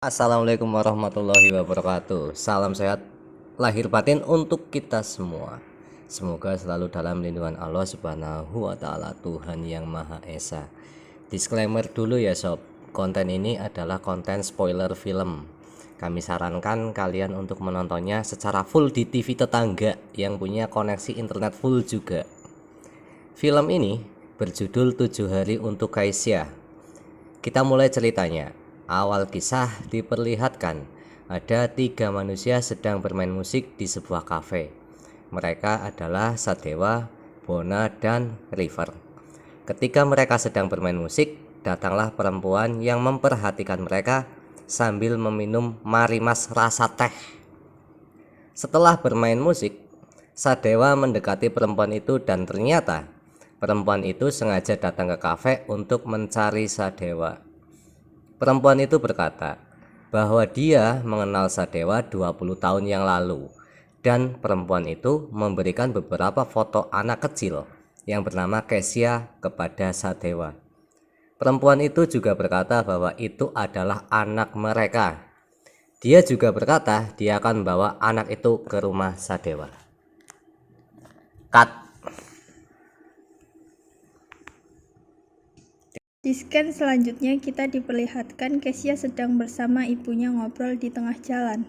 Assalamualaikum warahmatullahi wabarakatuh. Salam sehat lahir batin untuk kita semua. Semoga selalu dalam lindungan Allah Subhanahu wa taala, Tuhan yang Maha Esa. Disclaimer dulu ya sob. Konten ini adalah konten spoiler film. Kami sarankan kalian untuk menontonnya secara full di TV tetangga yang punya koneksi internet full juga. Film ini berjudul 7 Hari untuk Kaisya. Kita mulai ceritanya. Awal kisah diperlihatkan ada 3 manusia sedang bermain musik di sebuah kafe. Mereka adalah Sadewa, Bona, dan River. Ketika mereka sedang bermain musik, datanglah perempuan yang memperhatikan mereka sambil meminum marimas rasa teh. Setelah bermain musik, Sadewa mendekati perempuan itu dan ternyata perempuan itu sengaja datang ke kafe untuk mencari Sadewa. Perempuan itu berkata bahwa dia mengenal Sadewa 20 tahun yang lalu dan perempuan itu memberikan beberapa foto anak kecil yang bernama Kesya kepada Sadewa. Perempuan itu juga berkata bahwa itu adalah anak mereka. Dia juga berkata dia akan membawa anak itu ke rumah Sadewa. Cut. Di scan selanjutnya kita diperlihatkan Kesya sedang bersama ibunya ngobrol di tengah jalan.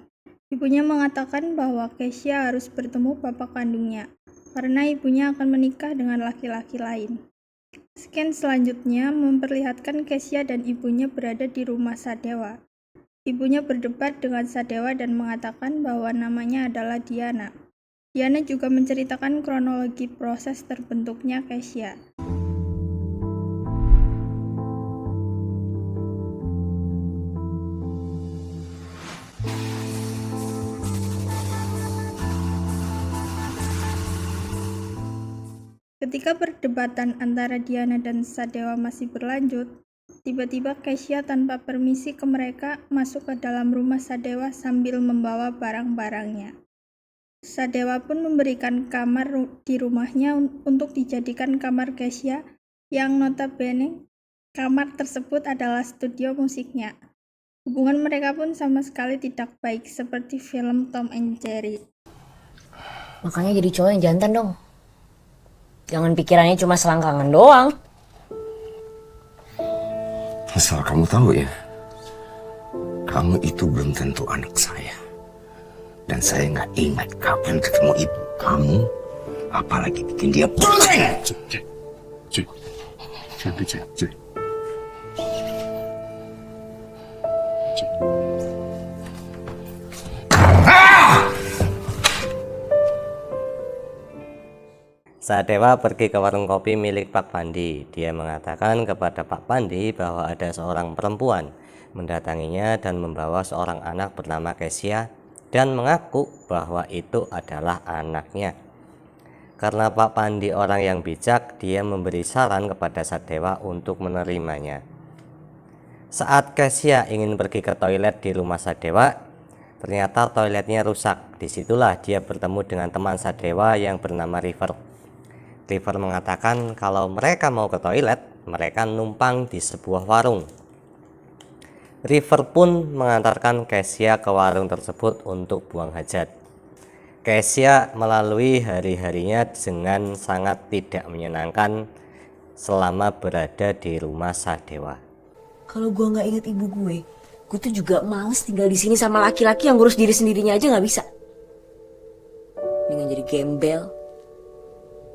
Ibunya mengatakan bahwa Kesya harus bertemu bapak kandungnya, karena ibunya akan menikah dengan laki-laki lain. Scan selanjutnya memperlihatkan Kesya dan ibunya berada di rumah Sadewa. Ibunya berdebat dengan Sadewa dan mengatakan bahwa namanya adalah Diana. Diana juga menceritakan kronologi proses terbentuknya Kesya. Ketika perdebatan antara Diana dan Sadewa masih berlanjut, tiba-tiba Kesya tanpa permisi ke mereka masuk ke dalam rumah Sadewa sambil membawa barang-barangnya. Sadewa pun memberikan kamar di rumahnya untuk dijadikan kamar Kesya, yang notabene kamar tersebut adalah studio musiknya. Hubungan mereka pun sama sekali tidak baik seperti film Tom and Jerry. Makanya jadi cowok yang jantan dong. Jangan pikirannya cuma selangkangan doang. Asal kamu tahu ya, kamu itu belum tentu anak saya. Dan saya nggak ingat kapan ketemu ibu kamu, apalagi bikin dia pusing. Cuy. Sadewa pergi ke warung kopi milik Pak Pandi. Dia mengatakan kepada Pak Pandi bahwa ada seorang perempuan mendatanginya dan membawa seorang anak bernama Kesya dan mengaku bahwa itu adalah anaknya. Karena Pak Pandi orang yang bijak, dia memberi saran kepada Sadewa untuk menerimanya. Saat Kesya ingin pergi ke toilet di rumah Sadewa, ternyata toiletnya rusak. Disitulah dia bertemu dengan teman Sadewa yang bernama River. River mengatakan kalau mereka mau ke toilet, mereka numpang di sebuah warung. River pun mengantarkan Kesya ke warung tersebut untuk buang hajat. Kesya melalui hari-harinya dengan sangat tidak menyenangkan selama berada di rumah Sadewa. Kalau gue nggak inget ibu gue tuh juga males tinggal di sini sama laki-laki yang ngurus diri sendirinya aja nggak bisa. Dengan jadi gembel.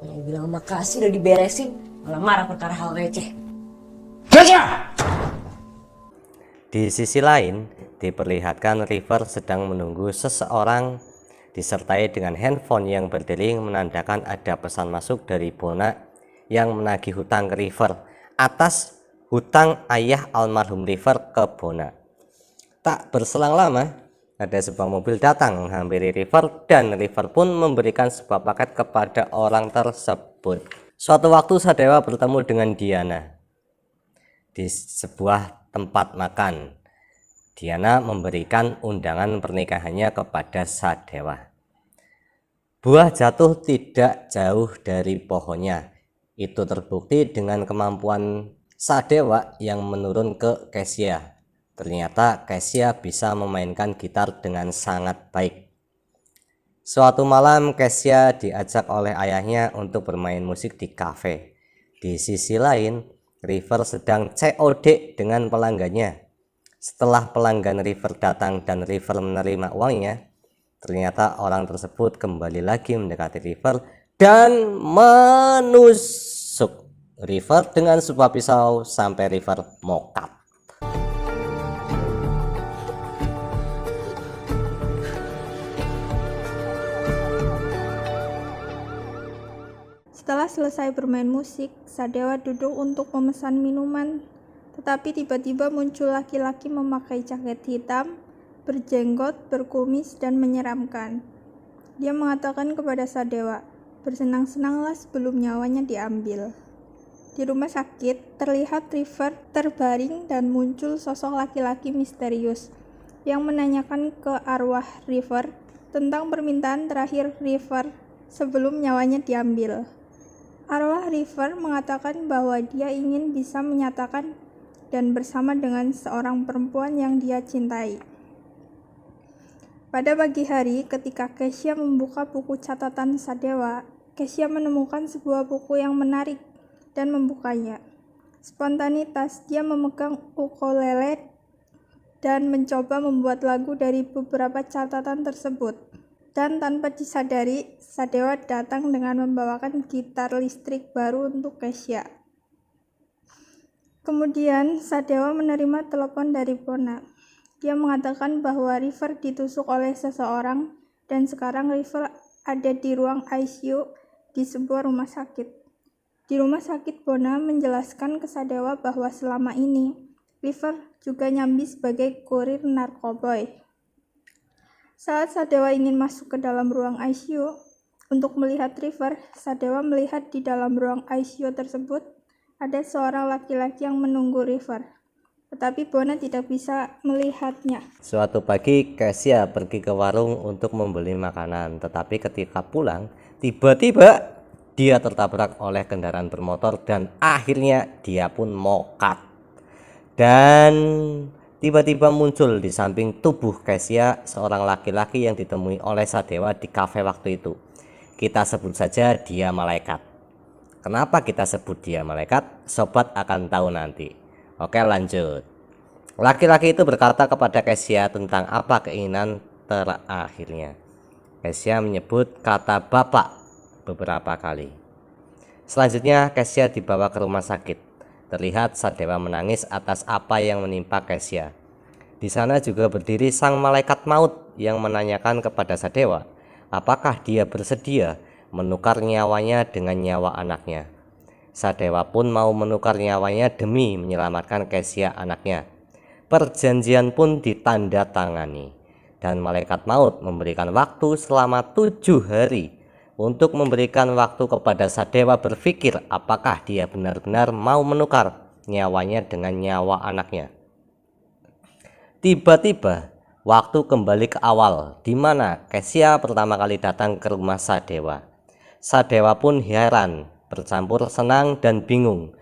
Kalau bilang makasih udah diberesin, malah marah perkara hal receh. Di sisi lain, diperlihatkan River sedang menunggu seseorang disertai dengan handphone yang berdering menandakan ada pesan masuk dari Bona yang menagih hutang ke River atas hutang ayah almarhum River ke Bona. Tak berselang lama, ada sebuah mobil datang menghampiri River dan River pun memberikan sebuah paket kepada orang tersebut. Suatu waktu Sadewa bertemu dengan Diana di sebuah tempat makan. Diana memberikan undangan pernikahannya kepada Sadewa. Buah jatuh tidak jauh dari pohonnya. Itu terbukti dengan kemampuan Sadewa yang menurun ke Kesya. Ternyata Kesya bisa memainkan gitar dengan sangat baik. Suatu malam Kesya diajak oleh ayahnya untuk bermain musik di kafe. Di sisi lain, River sedang COD dengan pelanggannya. Setelah pelanggan River datang dan River menerima uangnya, ternyata orang tersebut kembali lagi mendekati River dan menusuk River dengan sebuah pisau sampai River mokap. Setelah selesai bermain musik, Sadewa duduk untuk memesan minuman. Tetapi tiba-tiba muncul laki-laki memakai jaket hitam, berjenggot, berkumis, dan menyeramkan. Dia mengatakan kepada Sadewa, bersenang-senanglah sebelum nyawanya diambil. Di rumah sakit, terlihat River terbaring dan muncul sosok laki-laki misterius yang menanyakan ke arwah River tentang permintaan terakhir River sebelum nyawanya diambil. Arwah River mengatakan bahwa dia ingin bisa menyatakan dan bersama dengan seorang perempuan yang dia cintai. Pada pagi hari, ketika Kesya membuka buku catatan Sadewa, Kesya menemukan sebuah buku yang menarik dan membukanya. Spontanitas, dia memegang ukulele dan mencoba membuat lagu dari beberapa catatan tersebut. Dan tanpa disadari, Sadewa datang dengan membawakan gitar listrik baru untuk Kesya. Kemudian, Sadewa menerima telepon dari Bona. Dia mengatakan bahwa River ditusuk oleh seseorang dan sekarang River ada di ruang ICU di sebuah rumah sakit. Di rumah sakit, Bona menjelaskan ke Sadewa bahwa selama ini River juga nyambi sebagai kurir narkoboy. Saat Sadewa ingin masuk ke dalam ruang ICU untuk melihat River, Sadewa melihat di dalam ruang ICU tersebut ada seorang laki-laki yang menunggu River. Tetapi Bona tidak bisa melihatnya. Suatu pagi Kesya pergi ke warung untuk membeli makanan, tetapi ketika pulang, tiba-tiba dia tertabrak oleh kendaraan bermotor dan akhirnya dia pun mokat. Dan tiba-tiba muncul di samping tubuh Kesya seorang laki-laki yang ditemui oleh Sadewa di kafe waktu itu. Kita sebut saja dia malaikat. Kenapa kita sebut dia malaikat? Sobat akan tahu nanti. Oke, lanjut. Laki-laki itu berkata kepada Kesya tentang apa keinginan terakhirnya. Kesya menyebut kata bapak beberapa kali. Selanjutnya Kesya dibawa ke rumah sakit. Terlihat Sadewa menangis atas apa yang menimpa Kesya. Di sana juga berdiri sang malaikat maut yang menanyakan kepada Sadewa, apakah dia bersedia menukar nyawanya dengan nyawa anaknya. Sadewa pun mau menukar nyawanya demi menyelamatkan Kesya anaknya. Perjanjian pun ditandatangani dan malaikat maut memberikan waktu selama 7 hari untuk memberikan waktu kepada Sadewa berpikir apakah dia benar-benar mau menukar nyawanya dengan nyawa anaknya. Tiba-tiba waktu kembali ke awal di mana Kesya pertama kali datang ke rumah Sadewa. Sadewa pun heran, bercampur senang dan bingung.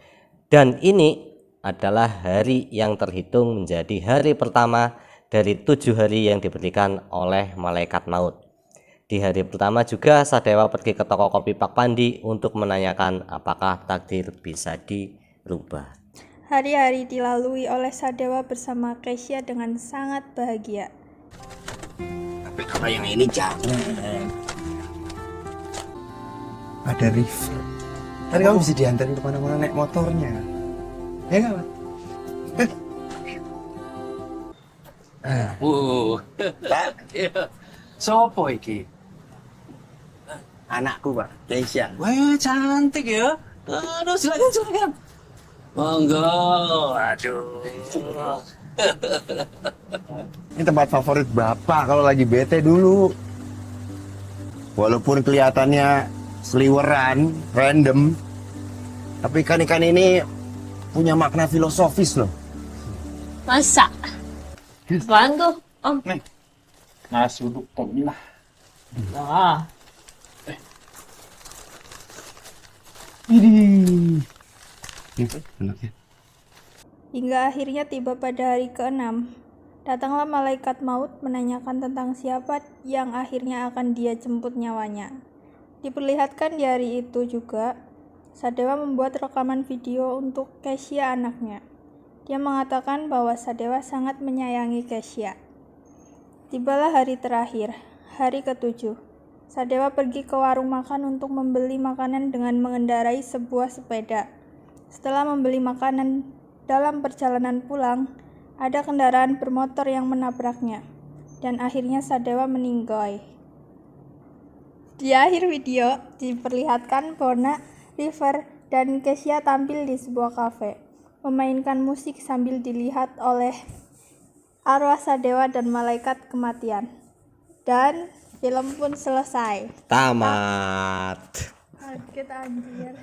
Dan ini adalah hari yang terhitung menjadi hari pertama dari 7 hari yang diberikan oleh malaikat maut. Di hari pertama juga Sadewa pergi ke toko kopi Pak Pandi untuk menanyakan apakah takdir bisa dirubah. Hari-hari dilalui oleh Sadewa bersama Kesya dengan sangat bahagia. Tapi kalau yang ini jangan. Ada River. Kan kamu bisa diantarin kemana-mana naik motornya. Ya nggak, Mat? Sopo iki? Anakku, Pak. Keisha. Wah, cantik ya. Aduh, silakan. Monggo. Aduh. Ini tempat favorit Bapak kalau lagi bete dulu. Walaupun kelihatannya seliweran, random, tapi ikan-ikan ini punya makna filosofis loh. Masa? Apaan tuh, Om? Nasi uduk lah. Ah, Ini anaknya. Hingga akhirnya tiba pada hari ke-6. Datanglah malaikat maut menanyakan tentang siapa yang akhirnya akan dia jemput nyawanya. Diperlihatkan di hari itu juga, Sadewa membuat rekaman video untuk Kesha anaknya. Dia mengatakan bahwa Sadewa sangat menyayangi Kesha. Tibalah hari terakhir, hari ke-7. Sadewa pergi ke warung makan untuk membeli makanan dengan mengendarai sebuah sepeda. Setelah membeli makanan, dalam perjalanan pulang, ada kendaraan bermotor yang menabraknya, dan akhirnya Sadewa meninggal. Di akhir video, diperlihatkan Bona, River, dan Kesha tampil di sebuah kafe, memainkan musik sambil dilihat oleh arwah Sadewa dan malaikat kematian. Dan film pun selesai. Tamat. Kaget anjir.